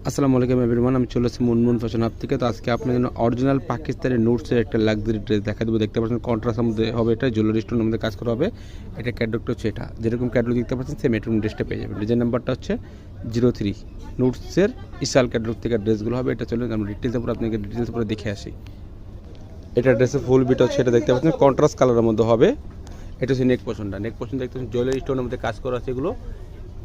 আসসালামু আলাইকুম এভরিওয়ান, আমি চলে এসেছি মুনমুন ফ্যাশন হাব থেকে। তো আজকে আপনার জন্য অরিজিনাল পাকিস্তানি নোটসের একটা লাক্সারি ড্রেস দেখা দেবো। দেখতে পাচ্ছেন কন্ট্রাস্টের মধ্যে হবে, এটা জুয়েলারি স্টোনের মধ্যে কাজ করা হবে। এটা ক্যাটলগটা হচ্ছে এটা, যেরকম ক্যাটলগ দেখতে পাচ্ছেন সেম এরকম ড্রেসটা পেয়ে যাবেন। ডিজাইন নাম্বারটা হচ্ছে 03। নোটসের ইসাল ক্যাটলগ থেকে ড্রেসগুলো হবে। এটা চলুন আমরা ডিটেলসের উপর আপনাকে ডিটেলস উপরে দেখে আসি। এটা ড্রেসের ফুল বিট হচ্ছে, এটা দেখতে পাচ্ছেন কন্ট্রাস্ট কালারের মধ্যে হবে। এটা হচ্ছে নেক পোর্শনটা, নেক পোর্শন দেখতে পাচ্ছেন জুয়েলারি স্টোনের মধ্যে কাজ করা আছে। এগুলো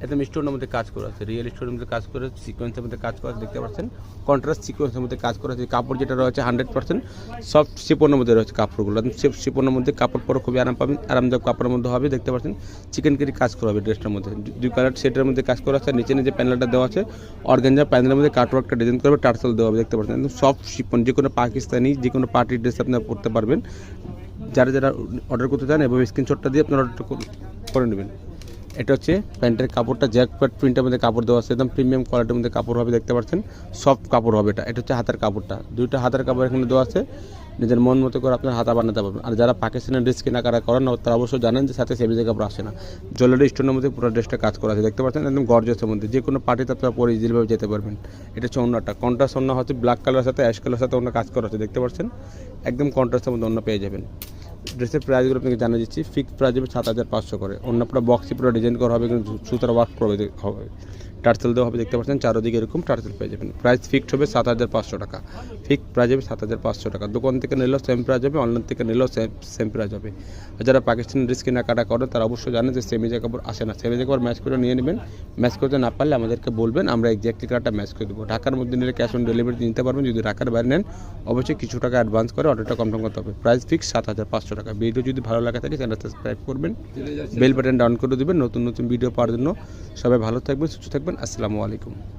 একদম স্টোনের মধ্যে কাজ করা আছে, রিয়েল স্টোনের মধ্যে কাজ করে সিকোয়েন্সের মধ্যে কাজ করা আছে। দেখতে পাচ্ছেন কন্ট্রাস্ট সিকোয়েন্সের মধ্যে কাজ করা আছে। কাপড় যেটা রয়েছে 100% সফট শিপনের মধ্যে রয়েছে কাপড়গুলো। শিপনের মধ্যে কাপড় পরে খুবই আরাম পাবেন, আরামদায়ক কাপড়ের মধ্যে হবে। দেখতে পাচ্ছেন চিকেন কারি কাজ করা হবে ড্রেসটার মধ্যে, দুই কালার সেটের মধ্যে কাজ করা আছে। নিচে যে প্যানেলটা দেওয়া আছে অর্গানজা প্যানেলের মধ্যে কাটওয়ার্কটা ডিজাইন করবে, টার্সেল দেওয়া হবে। দেখতে পাচ্ছেন একদম সফট শিপন, যে কোনো পাকিস্তানি যে কোনো পার্টির ড্রেস আপনারা পরতে পারবেন। যারা যারা অর্ডার করতে চান এবং স্ক্রিনশটটা দিয়ে আপনারা অর্ডারটা করে নেবেন। এটা হচ্ছে প্যান্টের কাপড়টা জ্যাকপ্যাট প্রিন্টের মধ্যে কাপড় দেওয়া আছে, একদম প্রিমিয়াম কোয়ালিটির মধ্যে কাপড় হবে। দেখতে পাচ্ছেন সফট কাপড় হবে। এটা হচ্ছে হাতের কাপড়টা, দুইটা হাতের কাপড় এখানে দেওয়া আছে। নিজের মন মতো করে আপনার হাতা বানাতে পারবেন। আর যারা পাকিস্তানের ড্রেস কেনাকাটা করেন না তারা অবশ্যই জানেন যে সাথে সেমিজের কাপড় আসে না, জুয়েলারি স্টোনের মধ্যে পুরো ড্রেসটা কাজ করা আছে। দেখতে পাচ্ছেন একদম গর্জিয়াসের মধ্যে, যে কোনো পার্টিতে আপনারা পরে ইজিলিভাবে যেতে পারবেন। এটা হচ্ছে অন্যটা কন্ট্রাস্ট, অন্য হচ্ছে ব্ল্যাক কালারের সাথে অ্যাশ কালারের সাথে অন্য কাজ করা আছে। দেখতে পাচ্ছেন একদম কন্ট্রাস্টের মধ্যে অন্য পেয়ে যাবেন। ড্রেসের প্রাইসগুলো আপনাকে জানিয়ে দিচ্ছি। ফিক্সড প্রাইস হবে 7500 করে। অন্য পুরো বক্সি পুরো ডিজাইন করা হবে, কিন্তু সুতার ওয়ার্ক হবে, টার্সেল দেওয়া হবে। দেখতে পাচ্ছেন চারোদিকে এরকম টার্সেল পেয়ে যাবেন। প্রাইস ফিক্সড হবে 7500 টাকা। ফিক্সড প্রাইস হবে 7500 টাকা। দোকান থেকে নিলেও সেম প্রাইস হবে, অনলাইন থেকে নিলেও সেম প্রাইস হবে। আর যারা পাকিস্তানি ড্রেস কেনাকাটা করেন তারা অবশ্যই জানেন যে সেমিজা কাপড় আসে না। সেমিজা কাপড় ম্যাচ করে নিয়ে নেবেন। ম্যাচ করতে না পারলে আমাদেরকে বলবেন, আমরা এক্স্যাক্টলি কালারটা ম্যাচ করে দেবো। ঢাকার মধ্যে নিলে ক্যাশ অন ডেলিভারি নিতে পারবেন। যদি ঢাকার বাইরে নেন অবশ্যই কিছু টাকা অ্যাডভান্স করে অর্ডারটা কনফার্ম করতে হবে। প্রাইস ফিক্স 7500 টাকা। ভিডিও যদি ভালো লাগে থাকে চ্যানেল সাবস্ক্রাইব করবেন, বেল বাটন ডাউন করে দেবেন নতুন নতুন ভিডিও পাওয়ার জন্য। সবাই ভালো থাকবেন, সুস্থ থাকবেন। আসসালামু আলাইকুম।